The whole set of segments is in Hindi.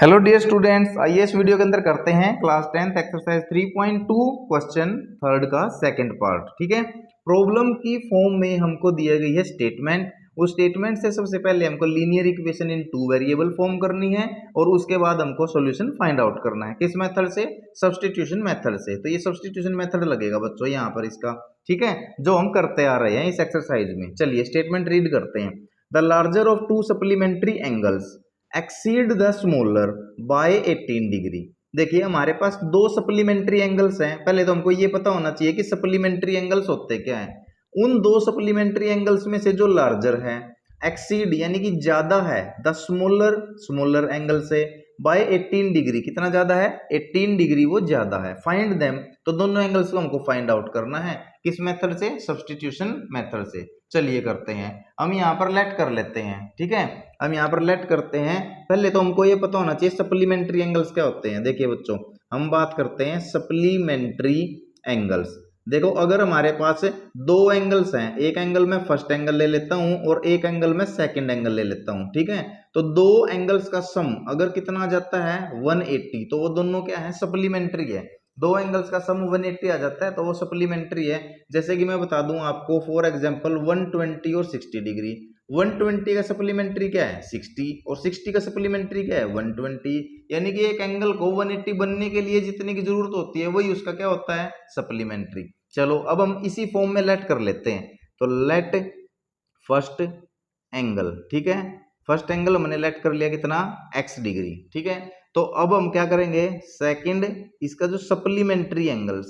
हेलो डियर स्टूडेंट्स, आइए इस वीडियो के अंदर करते हैं class 10th exercise 3.2 question third का सेकंड पार्ट। ठीक है, प्रॉब्लम की फॉर्म में हमको दिया गई है स्टेटमेंट। उस स्टेटमेंट से सबसे पहले हमको linear equation in two variable form करनी है और उसके बाद हमको सॉल्यूशन फाइंड आउट करना है। किस मेथड से? सब्स्टिट्यूशन मेथड से। तो ये सब्स्टिट्यूशन मेथड लगेगा बच्चों यहाँ पर इसका, ठीक है, जो हम करते आ रहे हैं इस एक्सरसाइज में। चलिए स्टेटमेंट रीड करते हैं। The larger of to supplementary angles exceed the smaller by 18 degree. देखिए हमारे पास दो सप्लीमेंट्री एंगल्स हैं। पहले तो हमको ये पता होना चाहिए कि सप्लीमेंट्री एंगल्स होते क्या हैं। उन दो सप्लीमेंट्री एंगल्स में से जो लार्जर है, एक्सीड यानी कि ज्यादा है, द स्मॉलर एंगल से बाय 18 डिग्री। कितना ज्यादा है? 18 डिग्री वो ज्यादा है। फाइंड देम, तो दोनों एंगल्स को हमको फाइंड आउट करना है। किस मेथड से? सब्स्टिट्यूशन मेथड से। चलिए करते हैं, हम यहाँ पर लेट कर लेते हैं। ठीक है, हम यहाँ पर लेट करते हैं। पहले तो हमको ये पता होना चाहिए सप्लीमेंट्री एंगल्स क्या होते हैं। देखिए बच्चों, हम बात करते हैं सप्लीमेंट्री एंगल्स। देखो अगर हमारे पास दो एंगल्स हैं, एक एंगल में फर्स्ट एंगल ले लेता हूं और एक एंगल में सेकंड एंगल ले लेता हूं, ठीक है, तो दो एंगल्स का सम अगर कितना आ जाता है 180, तो वो दोनों क्या है? सप्लीमेंट्री है। दो एंगल्स का सम 180 आ जाता है तो वो सप्लीमेंट्री है। जैसे कि मैं बता दूं आपको, फॉर एग्जांपल 120 और 60 डिग्री। 120 का सप्लीमेंट्री क्या है? 60, और 60 का सप्लीमेंट्री क्या है? 120। यानी कि एक एंगल को 180 बनने के लिए जितने की जरूरत होती है वही उसका क्या होता है? सप्लीमेंट्री। चलो अब हम इसी फॉर्म में लेट कर लेते हैं। तो लेट फर्स्ट एंगल, ठीक है, फर्स्ट एंगल हमने लेट कर लिया कितना? x degree. ठीक है, तो अब हम क्या करेंगे? सेकंड, इसका जो सप्लीमेंट्री एंगल,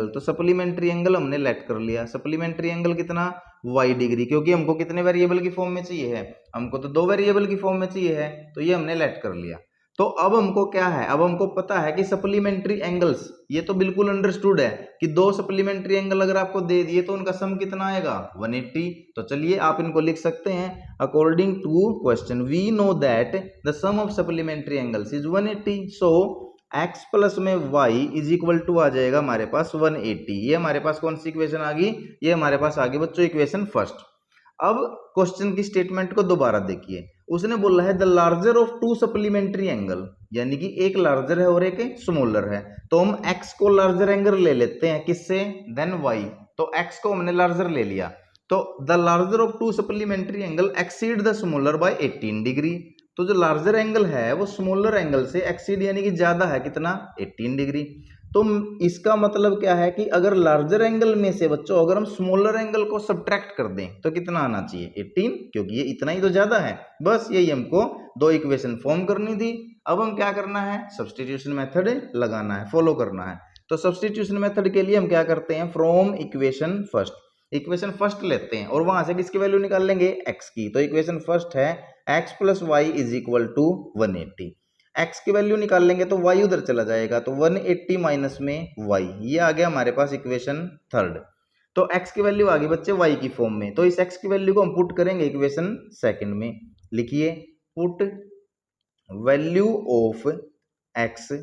तो सप्लीमेंट्री एंगल हमने लेट कर लिया। सप्लीमेंट्री एंगल कितना? y डिग्री, क्योंकि हमको कितने वेरिएबल की फॉर्म में चाहिए है? हमको तो दो वेरिएबल की फॉर्म में चाहिए है, तो ये हमने लेट कर लिया। तो अब हमको क्या है? अब हमको पता है कि सप्लीमेंट्री एंगल्स, ये तो बिल्कुल अंडरस्टूड है कि दो सप्लीमेंट्री एंगल अगर आपको दे दिए तो उनका सम कितना आएगा? 180। तो चलिए आप इनको लिख सकते हैं। According to question we know that the sum of supplementary angles is 180। So x plus में y इज इक्वल टू आ जाएगा हमारे पास 180। ये हमारे पास कौन सी इक्वेशन आ गई? ये हमारे पास आ गई बच्चों इक्वेशन फर्स्ट। अब क्वेश्चन की स्टेटमेंट को दोबारा देखिए। उसने बोला है the larger of to supplementary angle, यानी कि एक लार्जर है और एक स्मॉलर है। तो हम x को लार्जर एंगल ले लेते हैं, किससे? Then y। तो x को हमने लार्जर ले लिया, तो the larger of to supplementary angle exceed the smaller by 18 degree. तो जो लार्जर एंगल है वो स्मॉलर एंगल से एक्सीड यानी कि ज्यादा है, कितना? 18 डिग्री। तो इसका मतलब क्या है कि अगर लार्जर एंगल में से बच्चों अगर हम स्मॉलर एंगल को सब्ट्रैक्ट कर दें तो कितना आना चाहिए? 18, क्योंकि ये इतना ही तो ज्यादा है। बस यही हमको दो इक्वेशन फॉर्म करनी थी। अब हम क्या करना है? सब्स्टिट्यूशन मेथड लगाना है, फॉलो करना है। तो सब्स्टिट्यूशन मेथड के लिए हम क्या करते हैं? फ्रॉम इक्वेशन फर्स्ट लेते हैं और वहां से किसकी वैल्यू निकाल लेंगे? x की। तो इक्वेशन फर्स्ट है x plus y is equal to 180। x की वैल्यू निकाल लेंगे तो y उधर चला जाएगा, तो 180 माइनस में y, ये आ गया हमारे पास इक्वेशन थर्ड। तो x की वैल्यू आ गई बच्चे y की फॉर्म में, तो इस x की वैल्यू को हम पुट करेंगे इक्वेशन सेकंड में। लिखिए, put value of x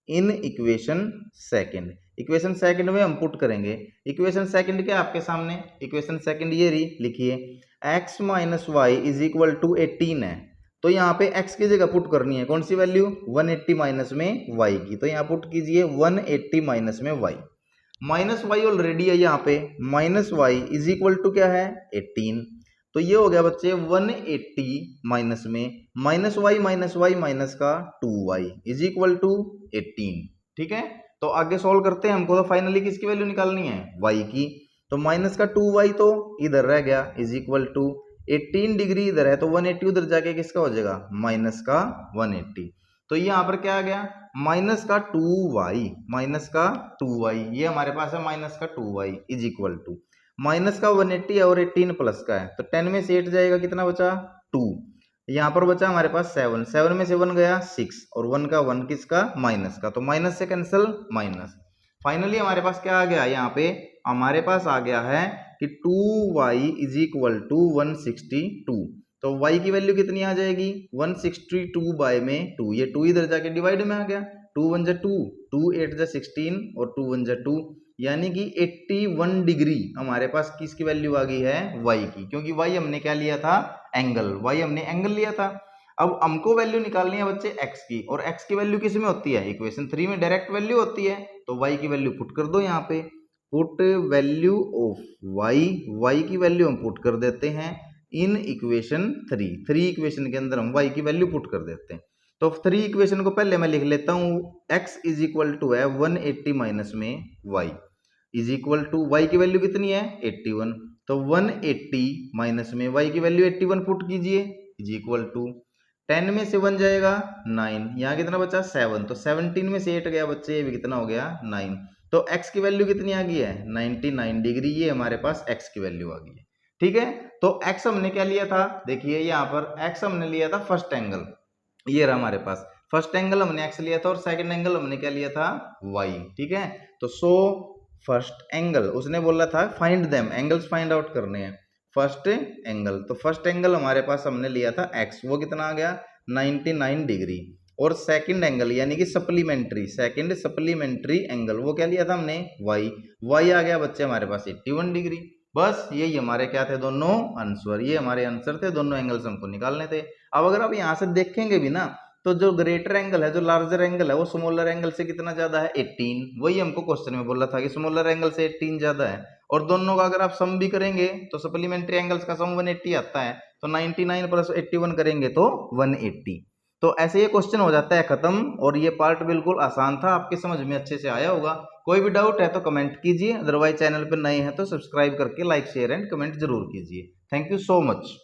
in equation second. Equation second में हम पुट करेंगे। इक्वेशन सेकंड क्या आपके सामने? इक्वेशन सेकंड ये रही, लिखिए x minus y is equal to 18 है। तो यहाँ पे x की जगह पुट करनी है कौन सी वैल्यू? 180 माइनस में y की। तो यहाँ पुट कीजिए 180 माइनस में y। माइनस वाई ऑलरेडी है यहाँ पे, minus y is equal to क्या है? 18। तो ये हो गया बच्चे 180 माइनस में माइनस वाई माइनस का 2y इज इक्वल टू 18। ठीक है, तो आगे सॉल्व करते हैं। हमको तो फाइनली किसकी वैल्यू निकालनी है? y की। तो माइनस का 2y तो इधर रह गया इज इक्वल टू 18 डिग्री इधर है, तो 180 उधर जाके किसका हो जाएगा? माइनस का 180। तो यहाँ पर क्या आ गया? माइनस का 2y, ये हमारे पास है माइनस का 2y is equal to minus का 180 है और 18 प्लस का है, तो 10 में से 8 जाएगा, कितना बचा? 2। यहाँ पर बचा हमारे पास 7 में से 1 गया 6 और 1 का 1 किसका? माइनस का, तो माइनस से कैंसिल माइनस। फाइनली हमारे पास क्या आ गया? यहाँ पे हमारे पास आ गया है कि 2y इज इक्वल टू 162। तो y की वैल्यू कितनी आ जाएगी? 162 बाय में 2, ये 2 इधर जाके डिवाइड में आ गया, 2 1 जा 2, 2 8 जा 16 और 2 1 जा 2, यानी कि 81 डिग्री हमारे पास किसकी वैल्यू आ गई है? y की, क्योंकि y हमने क्या लिया था? एंगल, y हमने एंगल लिया था। अब हमको वैल्यू निकालनी है बच्चे x की, और x की वैल्यू किस में होती है, इक्वेशन 3 में डायरेक्ट वैल्यू होती है, तो y की वैल्यू पुट कर दो यहाँ पे, पुट वैल्यू ऑफ y की वैल्यू हम पुट कर देते हैं इन इक्वेशन 3 इक्वेशन के अंदर हम y की वैल्यू पुट कर देते हैं। तो 3 इक्वेशन को पहले मैं लिख लेता हूँ, x इज इक्वल टू है 180 माइनस में y is equal to, y की वैल्यू कितनी है 81, तो 180 माइनस में y की वैल्यू 81 पुट कीजिए इज इक्वल टू 10 में से 1 जाएगा 9, यहाँ कितना बचा 7, तो 17 में से 8 गया बच्चे, ये भी कितना हो गया 9, तो x की वैल्यू कितनी आ गई है 99 डिग्री, ये हमारे पास x की वैल्यू आ गई है। ठीक है, तो x हमने क्या लिया था, देखिए यहाँ पर x हमने लिया था फर्स्ट एंगल, ये रहा हमारे पास फर्स्ट एंगल हमने x लिया था, और सेकंड एंगल हमने क्या लिया था y। ठीक है, तो सो फर्स्ट एंगल उसने बोला था find them, angles find out करने हैं, फर्स्ट एंगल, तो फर्स्ट एंगल हमारे पास हमने लिया था x, वो कितना आ गया 99 डिग्री, और सेकंड एंगल यानी कि सप्लीमेंट्री, सेकंड सप्लीमेंट्री एंगल वो क्या लिया था हमने y आ गया बच्चे हमारे पास 81 डिग्री। बस यही हमारे क्या थे दोनों आंसर, ये हमारे आंसर थे, दोनों एंगल्स हमको निकालने थे। अब अगर आप यहाँ से देखेंगे भी ना, तो जो ग्रेटर एंगल है, जो लार्जर एंगल है, वो स्मॉलर एंगल से कितना ज्यादा है 18, वही हमको क्वेश्चन में बोला था कि स्मॉलर एंगल से 18 ज्यादा है, और दोनों का अगर आप सम भी करेंगे तो सप्लीमेंट्री एंगल्स का सम 180 आता है, तो 99 प्लस 81 करेंगे तो 180। तो ऐसे ये क्वेश्चन हो जाता है खत्म, और ये पार्ट बिल्कुल आसान था, आपके समझ में अच्छे से आया होगा। कोई भी डाउट है तो कमेंट कीजिए, अदरवाइज चैनल पर नए हैं तो सब्सक्राइब करके लाइक शेयर एंड कमेंट जरूर कीजिए। Thank you so much.